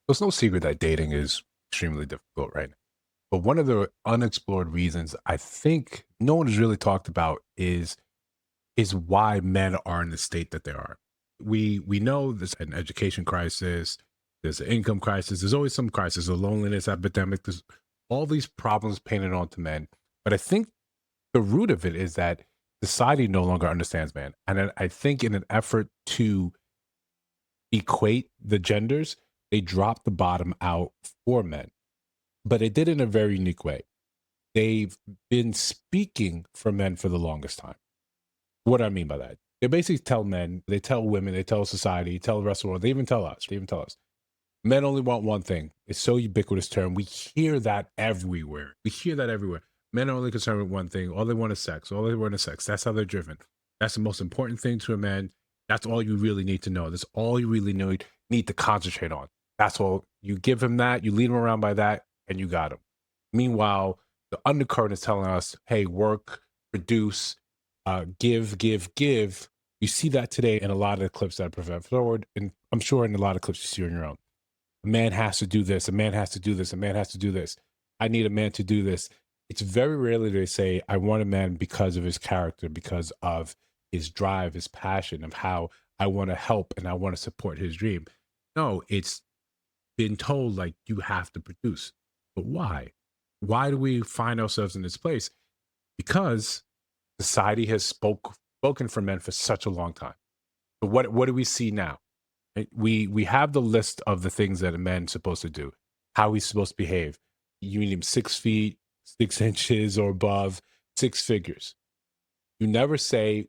It's no secret that dating is extremely difficult right now. But one of the unexplored reasons I think no one has really talked about is why men are in the state that they are. We know there's an education crisis, there's an income crisis, there's always some crisis, a loneliness epidemic, there's all these problems painted onto men. But I think the root of it is that society no longer understands man. And I think in an effort to equate the genders, they dropped the bottom out for men, but it did in a very unique way. They've been speaking for men for the longest time. What do I mean by that? They basically tell men, they tell women, they tell society, tell the rest of the world, they even tell us, men only want one thing. It's so ubiquitous term. We hear that everywhere. We hear that everywhere. Men are only concerned with one thing. All they want is sex. All they want is sex. That's how they're driven. That's the most important thing to a man. That's all you really need to know. That's all you really need to concentrate on. That's all. You give him that, you lead him around by that, and you got him. Meanwhile, the undercurrent is telling us, hey, work, produce, give, give, give. You see that today in a lot of the clips that I present forward, and I'm sure in a lot of clips you see on your own. A man has to do this. A man has to do this. A man has to do this. I need a man to do this. It's very rarely they say, I want a man because of his character, because of his drive, his passion, of how I want to help and I want to support his dream. No, it's been told like you have to produce. But why? Why do we find ourselves in this place? Because society has spoken for men for such a long time. But what do we see now? Right? We have the list of the things that a man's supposed to do, how he's supposed to behave. You need him 6 feet, 6 inches or above, six figures. You never say,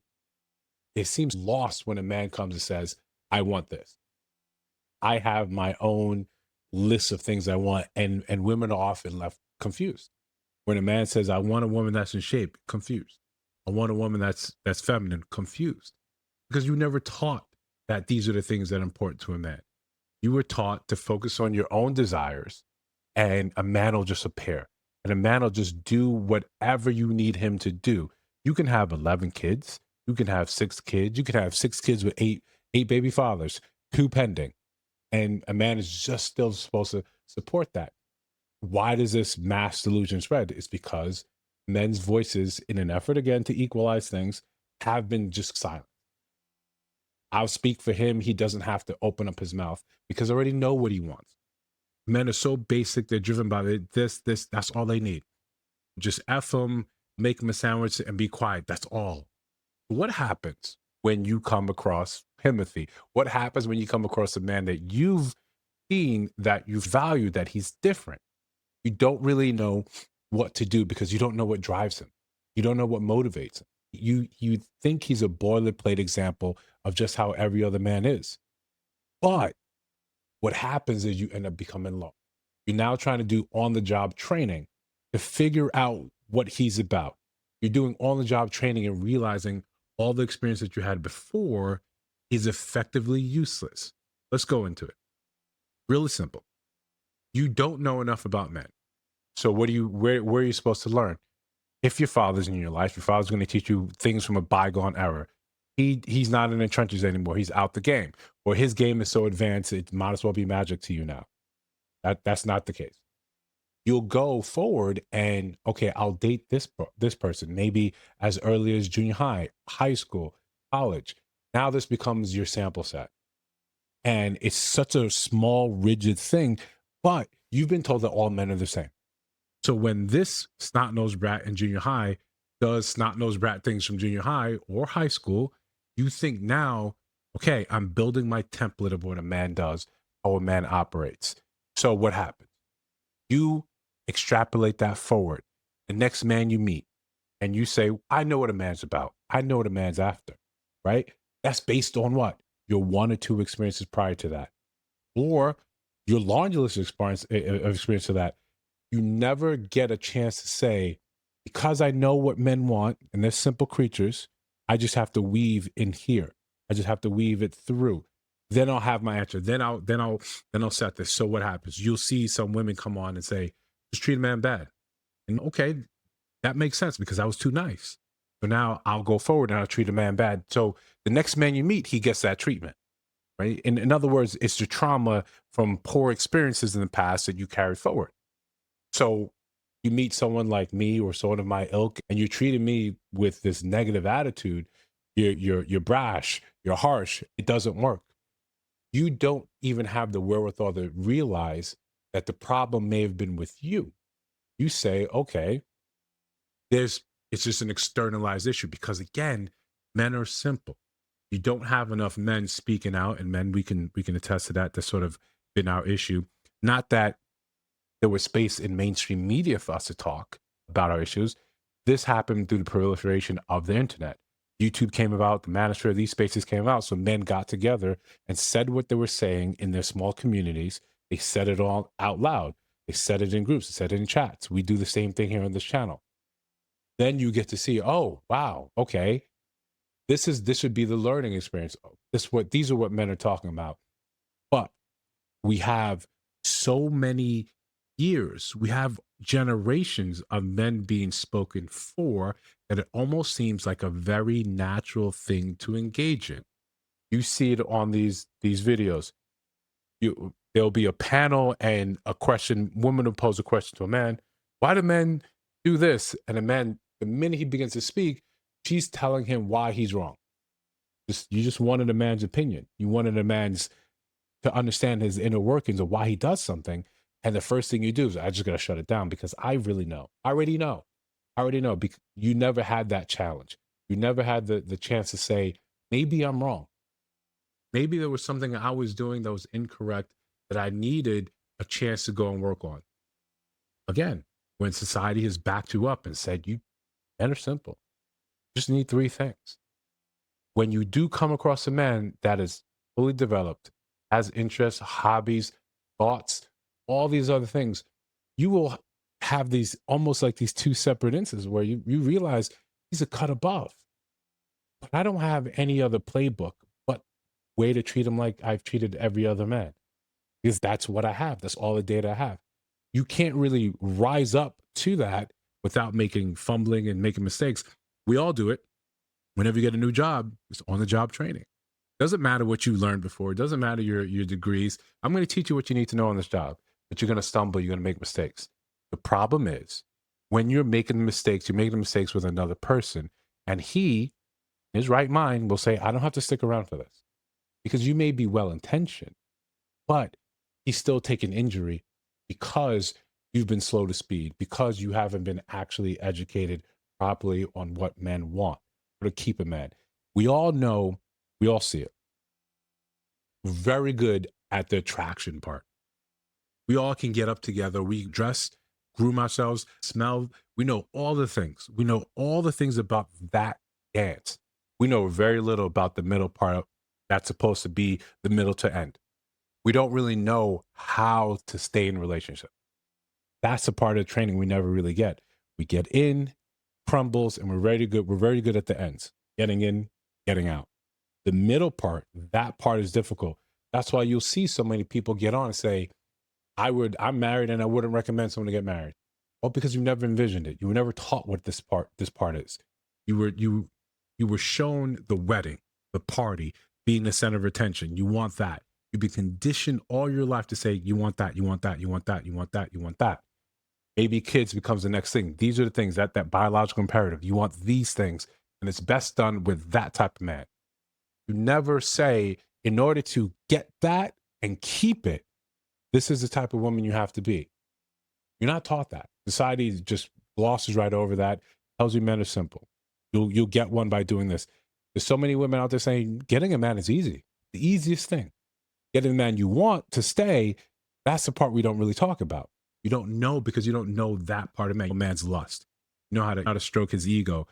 it seems lost when a man comes and says, I want this. I have my own list of things I want. And women are often left confused. When a man says, I want a woman that's in shape, confused. I want a woman that's feminine, confused. Because you never taught that these are the things that are important to a man. You were taught to focus on your own desires, and a man will just appear. And a man will just do whatever you need him to do. You can have 11 kids. You can have 6 kids. You can have 6 kids with eight baby fathers, two pending. And a man is just still supposed to support that. Why does this mass delusion spread? It's because men's voices, in an effort again to equalize things, have been just silent. I'll speak for him. He doesn't have to open up his mouth because I already know what he wants. Men are so basic. They're driven by this, that's all they need. Just F them, make them a sandwich and be quiet. That's all. What happens when you come across Timothy? What happens when you come across a man that you've seen, that you value, that he's different? You don't really know what to do because you don't know what drives him. You don't know what motivates him. You think he's a boilerplate example of just how every other man is. But what happens is you end up becoming lost. You're now trying to do on the job training to figure out what he's about. You're doing on the job training and realizing all the experience that you had before is effectively useless. Let's go into it. Really simple. You don't know enough about men. So where are you supposed to learn? If your father's in your life, your father's going to teach you things from a bygone era. He's not in the trenches anymore. He's out the game. Or his game is so advanced it might as well be magic to you now. That's not the case. You'll go forward and okay, I'll date this person maybe as early as junior high, high school, college. Now this becomes your sample set. And it's such a small, rigid thing, but you've been told that all men are the same. So when this snot-nosed brat in junior high does snot-nosed brat things from junior high or high school, you think now, okay, I'm building my template of what a man does, how a man operates. So what happens? You extrapolate that forward. The next man you meet, and you say, I know what a man's about. I know what a man's after, right? That's based on what? Your one or two experiences prior to that. Or your longest experience to that. You never get a chance to say, because I know what men want, and they're simple creatures, I just have to weave in here. I just have to weave it through. Then I'll have my answer. Then I'll set this. So what happens? You'll see some women come on and say, just treat a man bad. And okay, that makes sense because I was too nice. So now I'll go forward and I'll treat a man bad. So the next man you meet, he gets that treatment. right? In other words, it's the trauma from poor experiences in the past that you carry forward. So you meet someone like me or someone of my ilk, and you're treating me with this negative attitude. You're brash. You're harsh. It doesn't work. You don't even have the wherewithal to realize that the problem may have been with you. You say, okay, there's it's just an externalized issue because again, men are simple. You don't have enough men speaking out, and men we can attest to that. That's sort of been our issue. Not that there was space in mainstream media for us to talk about our issues. This happened through the proliferation of the internet. YouTube came about, the manosphere, these spaces came about. So men got together and said what they were saying in their small communities. They said it all out loud. They said it in groups, they said it in chats. We do the same thing here on this channel. Then you get to see, oh, wow, okay. This would be the learning experience. These are what men are talking about. But we have so many years, we have generations of men being spoken for that it almost seems like a very natural thing to engage in. You see it on these videos. There'll be a panel and a question, woman will pose a question to a man. Why do men do this? And a man, the minute he begins to speak, she's telling him why he's wrong. You just wanted a man's opinion. You wanted a man's to understand his inner workings of why he does something. And the first thing you do is, I just got to shut it down because I really know. I already know. I already know because you never had that challenge. You never had the chance to say, maybe I'm wrong. Maybe there was something I was doing that was incorrect that I needed a chance to go and work on. Again, when society has backed you up and said, you men are simple, just need three things. When you do come across a man that is fully developed, has interests, hobbies, thoughts, all these other things, you will have these almost like these two separate instances where you realize he's a cut above. But I don't have any other playbook but way to treat him like I've treated every other man. Because that's what I have. That's all the data I have. You can't really rise up to that without making fumbling and making mistakes. We all do it. Whenever you get a new job, it's on the job training. Doesn't matter what you learned before. It doesn't matter your degrees. I'm going to teach you what you need to know on this job, but you're going to stumble. You're going to make mistakes. The problem is when you're making mistakes, you're making mistakes with another person, and he, in his right mind, will say, I don't have to stick around for this because you may be well-intentioned, but he's still taking injury because you've been slow to speed, because you haven't been actually educated properly on what men want or to keep a man. We all know, we all see it. We're very good at the attraction part. We all can get up together. We dress, groom ourselves, smell. We know all the things. We know all the things about that dance. We know very little about the middle part that's supposed to be the middle to end. We don't really know how to stay in a relationship. That's a part of the training we never really get. We get in, crumbles, and we're very good at the ends. Getting in, getting out. The middle part, that part is difficult. That's why you'll see so many people get on and say, I'm married and I wouldn't recommend someone to get married. Well, because you never envisioned it. You were never taught what this part is. You were shown the wedding, the party, being the center of attention. You want that. You've been conditioned all your life to say, you want that, you want that, you want that, you want that, you want that. Maybe kids becomes the next thing. These are the things that biological imperative. You want these things, and it's best done with that type of man. You never say, in order to get that and keep it, this is the type of woman you have to be. You're not taught that. Society just glosses right over that, tells you men are simple. You'll get one by doing this. There's so many women out there saying getting a man is easy. The easiest thing. Getting the man you want to stay, that's the part we don't really talk about. You don't know because you don't know that part of man. A man's lust. You know how to stroke his ego.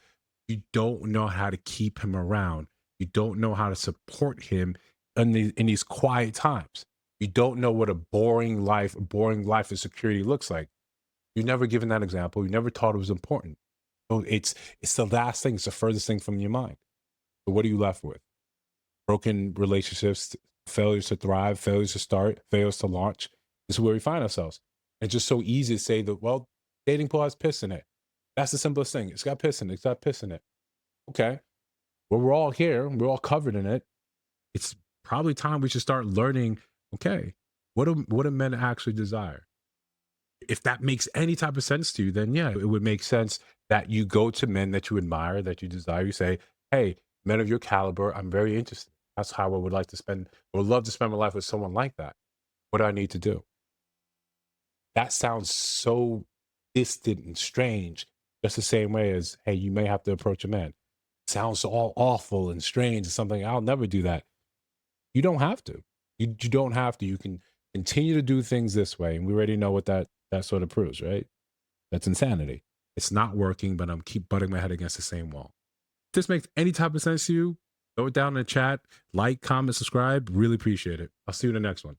You don't know how to keep him around. You don't know how to support him in these quiet times. You don't know what a boring life of security looks like. You've never given that example. You never taught it was important. So it's the last thing. It's the furthest thing from your mind. So what are you left with? Broken relationships, failures to thrive, failures to start, failures to launch. This is where we find ourselves. It's just so easy to say that, well, dating pool has piss in it. That's the simplest thing. It's got piss in it. It's got piss in it. Okay. Well, we're all here. We're all covered in it. It's probably time we should start learning, okay, what do men actually desire? If that makes any type of sense to you, then yeah, it would make sense that you go to men that you admire, that you desire. You say, hey, men of your caliber, I'm very interested. That's how I would like to spend, or would love to spend my life with someone like that. What do I need to do? That sounds so distant and strange, just the same way as, hey, you may have to approach a man. Sounds all awful and strange and something. I'll never do that. You don't have to. You don't have to. You can continue to do things this way. And we already know what that sort of proves, right? That's insanity. It's not working, but I'm keep butting my head against the same wall. If this makes any type of sense to you, throw it down in the chat, like, comment, subscribe. Really appreciate it. I'll see you in the next one.